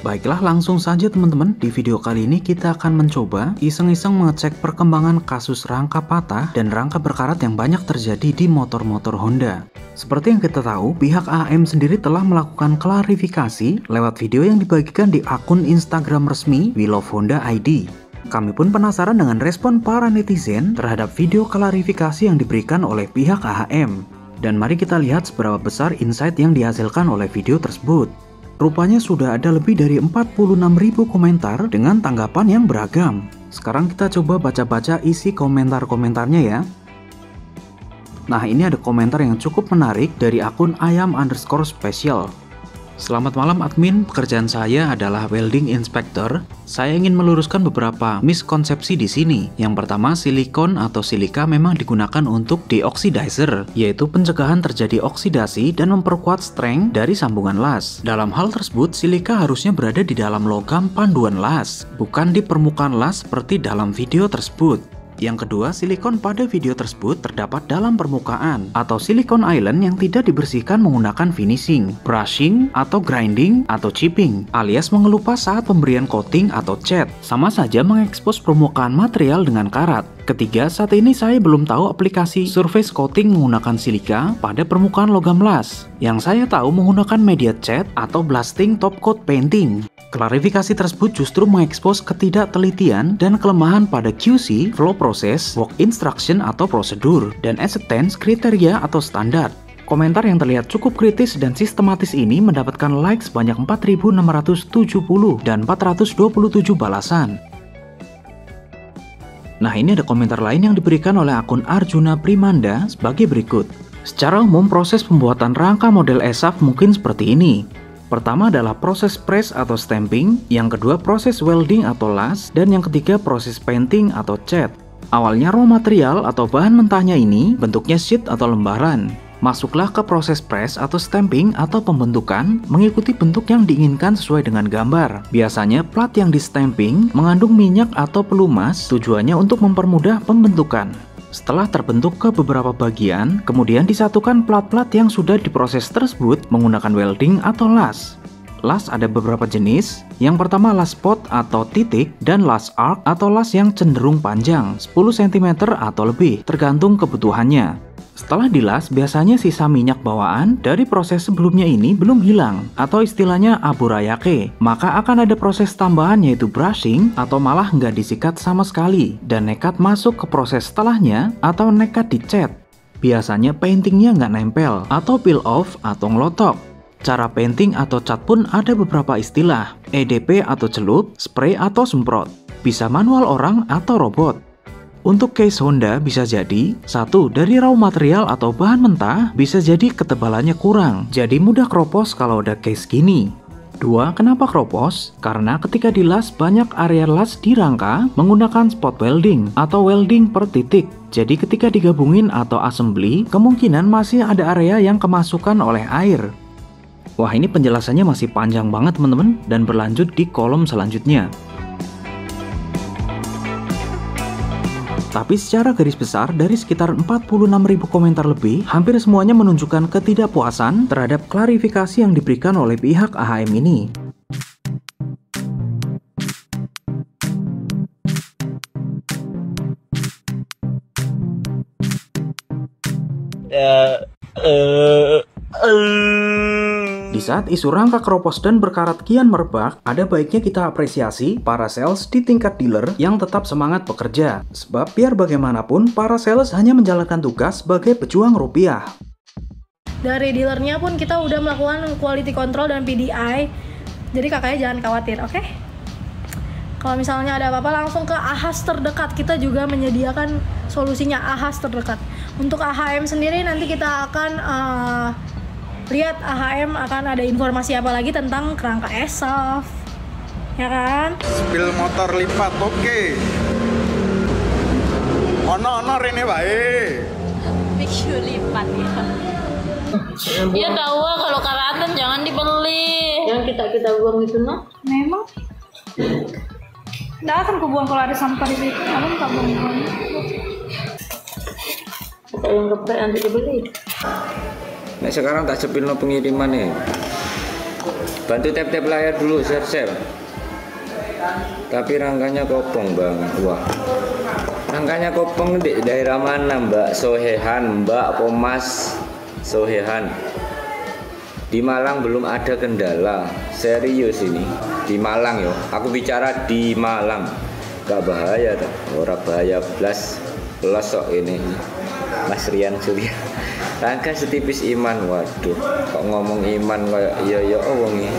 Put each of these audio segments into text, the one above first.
Baiklah, langsung saja teman-teman. Di video kali ini kita akan mencoba iseng-iseng mengecek perkembangan kasus rangka patah dan rangka berkarat yang banyak terjadi di motor-motor Honda. Seperti yang kita tahu, pihak AHM sendiri telah melakukan klarifikasi lewat video yang dibagikan di akun Instagram resmi We Love Honda ID. Kami pun penasaran dengan respon para netizen terhadap video klarifikasi yang diberikan oleh pihak AHM. Dan mari kita lihat seberapa besar insight yang dihasilkan oleh video tersebut. Rupanya sudah ada lebih dari 46.000 komentar dengan tanggapan yang beragam. Sekarang kita coba baca-baca isi komentar-komentarnya ya. Nah, ini ada komentar yang cukup menarik dari akun ayam_special. Selamat malam admin, pekerjaan saya adalah welding inspector. Saya ingin meluruskan beberapa miskonsepsi di sini. Yang pertama, silikon atau silika memang digunakan untuk deoxidizer, yaitu pencegahan terjadi oksidasi dan memperkuat strength dari sambungan las. Dalam hal tersebut, silika harusnya berada di dalam logam panduan las, bukan di permukaan las seperti dalam video tersebut. Yang kedua, silikon pada video tersebut terdapat dalam permukaan atau silikon island yang tidak dibersihkan menggunakan finishing, brushing, atau grinding, atau chipping, alias mengelupas saat pemberian coating atau cat. Sama saja mengekspos permukaan material dengan karat. Ketiga, saat ini saya belum tahu aplikasi surface coating menggunakan silika pada permukaan logam las. Yang saya tahu menggunakan media cat atau blasting top coat painting. Klarifikasi tersebut justru mengekspos ketidaktelitian dan kelemahan pada QC, flow process, work instruction atau prosedur, dan acceptance kriteria atau standar. Komentar yang terlihat cukup kritis dan sistematis ini mendapatkan like sebanyak 4.670 dan 427 balasan. Nah, ini ada komentar lain yang diberikan oleh akun Arjuna Primanda sebagai berikut. Secara umum, proses pembuatan rangka model ESAF mungkin seperti ini. Pertama adalah proses press atau stamping, yang kedua proses welding atau las, dan yang ketiga proses painting atau cat. Awalnya raw material atau bahan mentahnya ini bentuknya sheet atau lembaran. Masuklah ke proses press atau stamping atau pembentukan mengikuti bentuk yang diinginkan sesuai dengan gambar. Biasanya plat yang di stamping mengandung minyak atau pelumas, tujuannya untuk mempermudah pembentukan. Setelah terbentuk ke beberapa bagian, kemudian disatukan plat-plat yang sudah diproses tersebut menggunakan welding atau las. Las ada beberapa jenis. Yang pertama las spot atau titik dan las arc atau las yang cenderung panjang, 10 cm atau lebih, tergantung kebutuhannya. Setelah dilas, biasanya sisa minyak bawaan dari proses sebelumnya ini belum hilang, atau istilahnya aburayake. Maka akan ada proses tambahan yaitu brushing, atau malah nggak disikat sama sekali, dan nekat masuk ke proses setelahnya, atau nekat dicat. Biasanya paintingnya nggak nempel, atau peel off, atau ngelotok. Cara painting atau cat pun ada beberapa istilah, EDP atau celup, spray atau semprot. Bisa manual orang atau robot. Untuk case Honda bisa jadi, satu, dari raw material atau bahan mentah bisa jadi ketebalannya kurang, jadi mudah kropos kalau ada case gini. Dua, kenapa kropos? Karena ketika dilas banyak area las di rangka menggunakan spot welding atau welding per titik. Jadi ketika digabungin atau assembly, kemungkinan masih ada area yang kemasukan oleh air. Wah, ini penjelasannya masih panjang banget teman-teman dan berlanjut di kolom selanjutnya. Tapi secara garis besar, dari sekitar 46.000 komentar lebih, hampir semuanya menunjukkan ketidakpuasan terhadap klarifikasi yang diberikan oleh pihak AHM ini. Di saat isu rangka keropos dan berkarat kian merebak, ada baiknya kita apresiasi para sales di tingkat dealer yang tetap semangat bekerja. Sebab biar bagaimanapun, para sales hanya menjalankan tugas sebagai pejuang rupiah. Dari dealernya pun kita udah melakukan quality control dan PDI. Jadi kakaknya jangan khawatir, oke? Kalau misalnya ada apa-apa langsung ke AHAS terdekat. Kita juga menyediakan solusinya AHAS terdekat. Untuk AHM sendiri nanti kita akan lihat AHM akan ada informasi apa lagi tentang kerangka ESAF, ya kan? Spill motor lipat, oke. Ono rene wae. Biksu lipat ya. Ya tahu kalau karatan jangan dibeli. Yang kita buang itu no? Memang. Nggak akan kubuang kalau ada sampah di situ. Kamu nggak buang. Apa yang geprek nanti dibeli? Nah sekarang tak cepilno pengiriman ya. Bantu tap-tap layar dulu, share. Tapi rangkanya kopong bang. Wah, rangkanya kopong di daerah mana Mbak Sohehan, Mbak Pomas Sohehan? Di Malang belum ada kendala. Serius ini di Malang yo. Aku bicara di Malang. Gak bahaya tak? Orang bahaya plus sok ini. Mas Rian Surya. Rangka setipis iman. Waduh, kok ngomong iman kayak iya wong iki.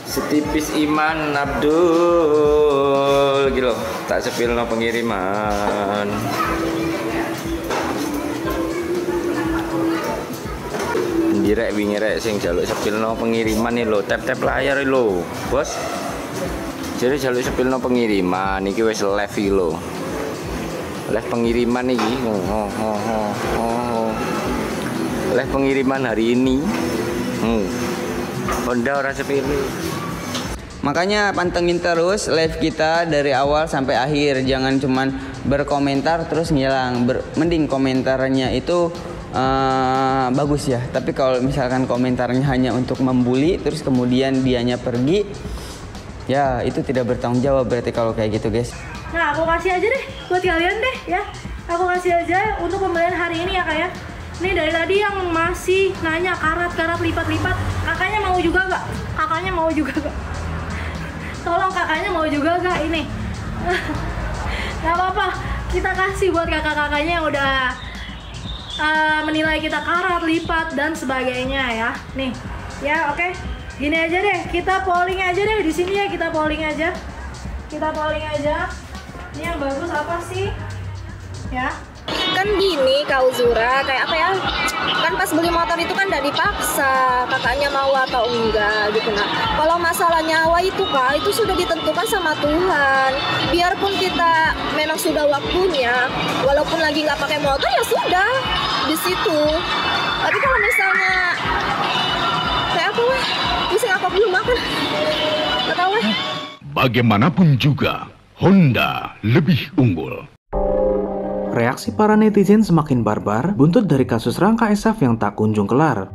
Setipis iman Abdul gitu. Tak sepilno pengiriman. Direk wingi sing jaluk sepilno pengiriman nih lo, tap layar lo, bos. Jadi jaluk sepilno pengiriman, iki wis live iki lo. Live pengiriman iki. Live pengiriman hari ini. Honda ora sepilih. Makanya pantengin terus live kita dari awal sampai akhir. Jangan cuman berkomentar terus ngilang. Mending komentarnya itu bagus ya. Tapi kalau misalkan komentarnya hanya untuk membuli terus kemudian dianya pergi, ya itu tidak bertanggung jawab berarti kalau kayak gitu guys. Nah aku kasih aja deh buat kalian deh ya. Aku kasih aja untuk pembelian hari ini ya kak ya. Nih dari tadi yang masih nanya karat-karat lipat-lipat, kakaknya mau juga gak? Kakaknya mau juga gak? Tolong kakaknya mau juga gak ini? Gak apa-apa, kita kasih buat kakak-kakaknya yang udah menilai kita karat, lipat, dan sebagainya ya. Nih, ya oke. Gini aja deh, kita polling aja deh di sini ya, kita polling aja. Kita polling aja. Ini yang bagus apa sih? Ya. Kan gini Kak Uzura, kayak apa ya, kan pas beli motor itu kan udah dipaksa kakaknya mau atau enggak gitu. Nah kalau masalah nyawa itu Kak, itu sudah ditentukan sama Tuhan. Biarpun kita memang sudah waktunya, walaupun lagi nggak pakai motor ya sudah di situ. Tapi kalau misalnya kayak apa weh, pusing apa belum makan, nggak tahu weh. Bagaimanapun juga Honda lebih unggul. Reaksi para netizen semakin barbar buntut dari kasus rangka SF yang tak kunjung kelar.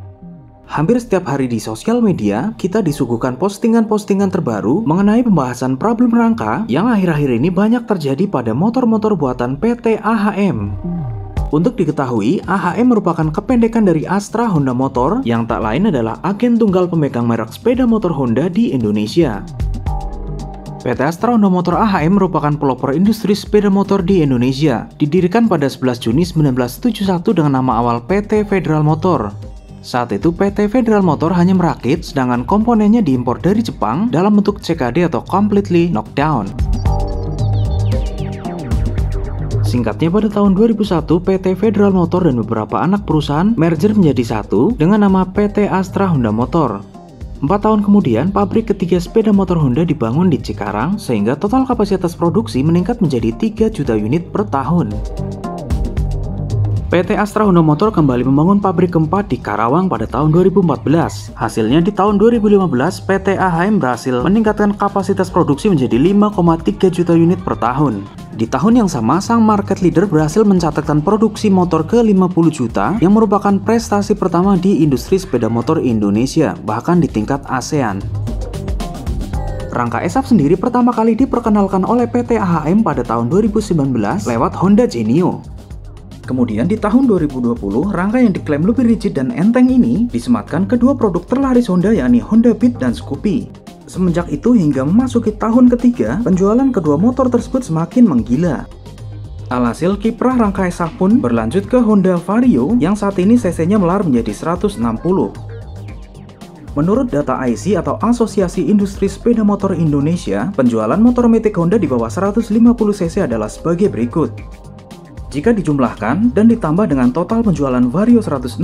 Hampir setiap hari di sosial media, kita disuguhkan postingan-postingan terbaru mengenai pembahasan problem rangka yang akhir-akhir ini banyak terjadi pada motor-motor buatan PT AHM. Untuk diketahui, AHM merupakan kependekan dari Astra Honda Motor yang tak lain adalah agen tunggal pemegang merek sepeda motor Honda di Indonesia. PT Astra Honda Motor AHM merupakan pelopor industri sepeda motor di Indonesia, didirikan pada 11 Juni 1971 dengan nama awal PT Federal Motor. Saat itu PT Federal Motor hanya merakit, sedangkan komponennya diimpor dari Jepang dalam bentuk CKD atau Completely Knockdown. Singkatnya, pada tahun 2001, PT Federal Motor dan beberapa anak perusahaan merger menjadi satu dengan nama PT Astra Honda Motor. 4 tahun kemudian, pabrik ketiga sepeda motor Honda dibangun di Cikarang, sehingga total kapasitas produksi meningkat menjadi 3 juta unit per tahun. PT Astra Honda Motor kembali membangun pabrik keempat di Karawang pada tahun 2014. Hasilnya di tahun 2015, PT AHM berhasil meningkatkan kapasitas produksi menjadi 5,3 juta unit per tahun. Di tahun yang sama, sang market leader berhasil mencatatkan produksi motor ke 50 juta yang merupakan prestasi pertama di industri sepeda motor Indonesia, bahkan di tingkat ASEAN. Rangka SF sendiri pertama kali diperkenalkan oleh PT AHM pada tahun 2019 lewat Honda Genio. Kemudian di tahun 2020, rangka yang diklaim lebih rigid dan enteng ini disematkan kedua produk terlaris Honda yakni Honda Beat dan Scoopy. Semenjak itu hingga memasuki tahun ketiga, penjualan kedua motor tersebut semakin menggila. Alhasil kiprah rangka SF pun berlanjut ke Honda Vario yang saat ini cc-nya melar menjadi 160. Menurut data IC atau Asosiasi Industri Sepeda Motor Indonesia, penjualan motor Matic Honda di bawah 150 cc adalah sebagai berikut. Jika dijumlahkan dan ditambah dengan total penjualan Vario 160,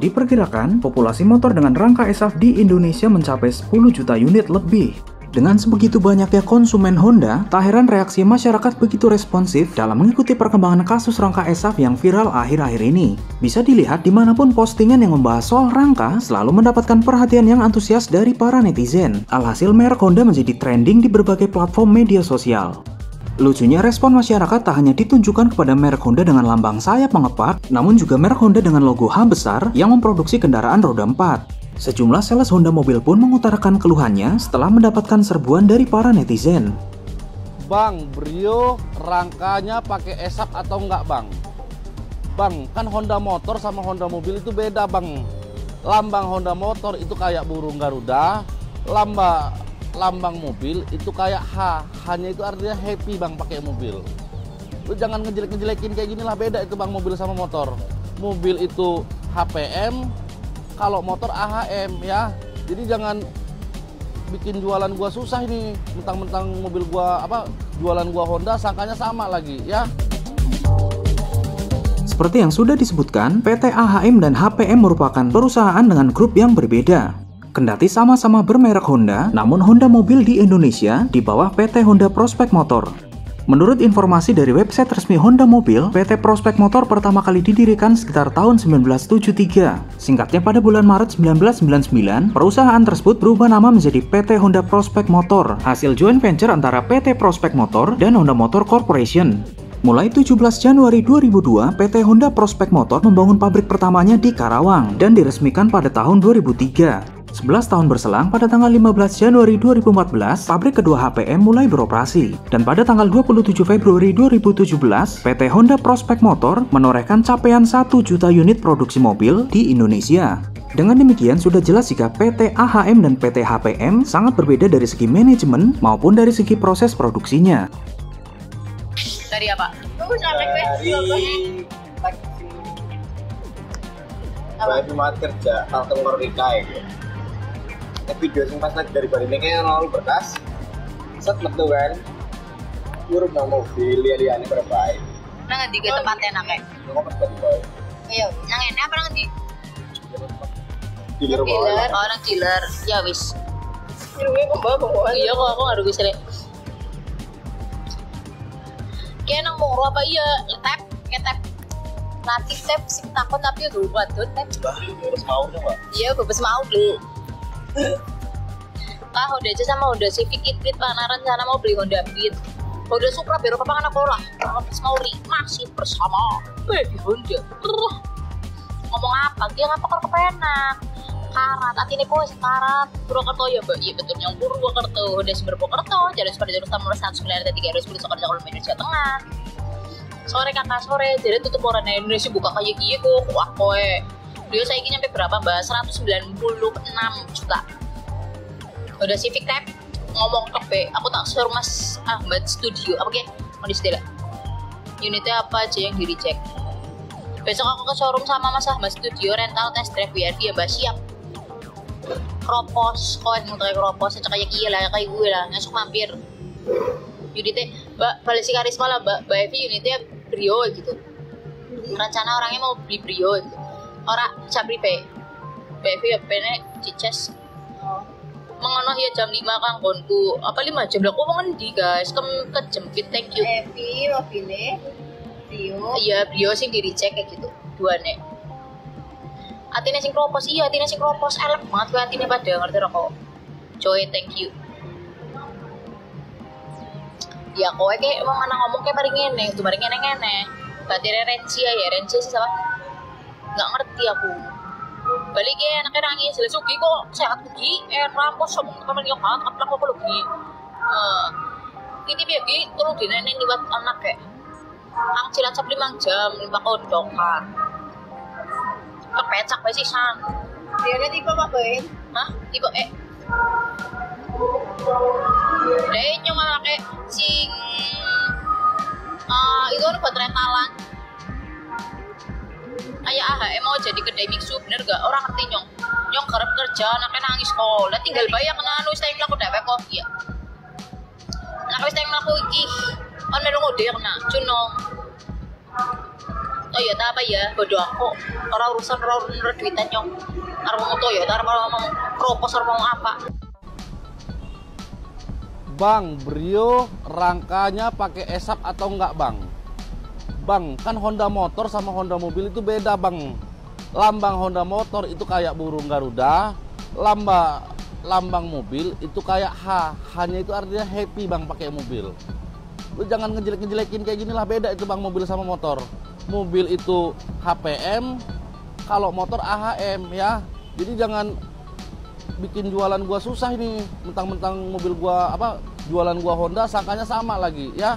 diperkirakan populasi motor dengan rangka SF di Indonesia mencapai 10 juta unit lebih. Dengan sebegitu banyaknya konsumen Honda, tak heran reaksi masyarakat begitu responsif dalam mengikuti perkembangan kasus rangka SF yang viral akhir-akhir ini. Bisa dilihat dimanapun postingan yang membahas soal rangka selalu mendapatkan perhatian yang antusias dari para netizen. Alhasil merek Honda menjadi trending di berbagai platform media sosial. Lucunya, respon masyarakat tak hanya ditunjukkan kepada merek Honda dengan lambang sayap mengepak, namun juga merek Honda dengan logo H besar yang memproduksi kendaraan roda 4. Sejumlah sales Honda mobil pun mengutarakan keluhannya setelah mendapatkan serbuan dari para netizen. Bang, Brio rangkanya pakai esap atau enggak bang? Bang, kan Honda motor sama Honda mobil itu beda bang. Lambang Honda motor itu kayak burung Garuda, lambang mobil itu kayak H. H-nya itu artinya happy bang pakai mobil. Lu jangan ngejelek-ngejelekin kayak gini lah, beda itu bang mobil sama motor. Mobil itu HPM, kalau motor AHM ya. Jadi jangan bikin jualan gua susah ini, mentang-mentang mobil gua jualan gua Honda sangkanya sama lagi ya. Seperti yang sudah disebutkan, PT AHM dan HPM merupakan perusahaan dengan grup yang berbeda. Kendati sama-sama bermerek Honda, namun Honda mobil di Indonesia di bawah PT Honda Prospek Motor. Menurut informasi dari website resmi Honda Mobil, PT Prospek Motor pertama kali didirikan sekitar tahun 1973. Singkatnya pada bulan Maret 1999, perusahaan tersebut berubah nama menjadi PT Honda Prospek Motor, hasil joint venture antara PT Prospek Motor dan Honda Motor Corporation. Mulai 17 Januari 2002, PT Honda Prospek Motor membangun pabrik pertamanya di Karawang dan diresmikan pada tahun 2003. 11 tahun berselang, pada tanggal 15 Januari 2014, pabrik kedua HPM mulai beroperasi. Dan pada tanggal 27 Februari 2017, PT Honda Prospek Motor menorehkan capaian 1 juta unit produksi mobil di Indonesia. Dengan demikian, sudah jelas jika PT AHM dan PT HPM sangat berbeda dari segi manajemen maupun dari segi proses produksinya. Dari apa? Dari tempat kerja, kantor Rika ya. Video sing pas lagi dari Bali ini kayak lalu berkas set metu kan urut nang mobil lihat-lihatnya pada baik nang di ke tempat enak ya? Nggak pas tadi baik Iya, nang enak apa nang di? dealer bawa Oh, nang dealer, ya wis Irungnya pembawa-bawaan. iya kok aku nggak rugi sih kayak nang moro apa iya tap latih tap sing takut tapi udah buat tap terus mau nggak iya bebas mau beli Honda aja sama Honda Civic Hybrid mana rencana mau beli Honda Beat Honda Supra biar apa anak pola habis mau masih bersama baby Honda ngomong apa dia ngapa kok kepenak karat hati ini kok karat Purwokerto ya mbak iya betul yang Purwokerto Honda Sumber Purwokerto jalur sepeda jalur nomor 193 harus beli sokar jalan Indonesia Tengah sore kakak sore jadi tutup orang Indonesia buka kayak gini kok wah koe dia saya ingin nyampe berapa mbak 196 juta udah Civic Type ngomong tok be aku tak suruh Mas Ahmad Studio apa ya mau distilah unitnya apa aja yang di reject besok aku ke showroom sama Mas Ahmad Studio rental test drive biar dia mbak siap kropos kau yang mau kropos secak kayak iya lah kayak gue lah ngasuk mampir unitnya mbak Valesi Karisma lah mbak Evi unitnya Brio gitu rencana orangnya mau beli Brio gitu orang sabri pe Bevi ya pene cices mengono ya jam 5 kang konku apa 5 jam lah kok ngendi guys kejempit thank you Evi mobilnya Brio iya Brio sing di reject kayak gitu dua nek atine sing kropos iya atine sing kropos elek banget gue atine pada ngerti rokok Joy thank you ya kowe kayak emang mana ngomong kayak paling ngene itu paling ngene batirnya Renzi sih siapa nggak ngerti aku balik ya anaknya nangis jelas ugi kok sehat ugi rampos sama teman yang banget apa kok ugi ini biar gi tolong di nenek liwat anak kayak ang cilacap 5 jam 5 kondokan kepecak sih san dia tipe apa bain hah tipe deh nyong anaknya sing itu kan buat rentalan ayah mau jadi kedai mixu bener gak orang ngerti nyong kerap kerja anaknya nangis kok lah tinggal bayang kena wis tayang laku dewek kok iya nak wis tayang laku iki on melu ngode kena cunong oh iya tak apa ya bodoh aku orang urusan duitan nyong arep mau Toyota arep mau propos arep mau apa Bang, Brio rangkanya pakai esap atau enggak bang? Bang, kan Honda motor sama Honda mobil itu beda bang. Lambang Honda motor itu kayak burung Garuda, lambang mobil itu kayak H. H-nya itu artinya happy bang pakai mobil. Lu jangan ngejelek-ngejelekin kayak gini lah, beda itu bang mobil sama motor. Mobil itu HPM, kalau motor AHM ya. Jadi jangan bikin jualan gua susah ini. Mentang-mentang mobil gua jualan gua Honda, sangkanya sama lagi ya.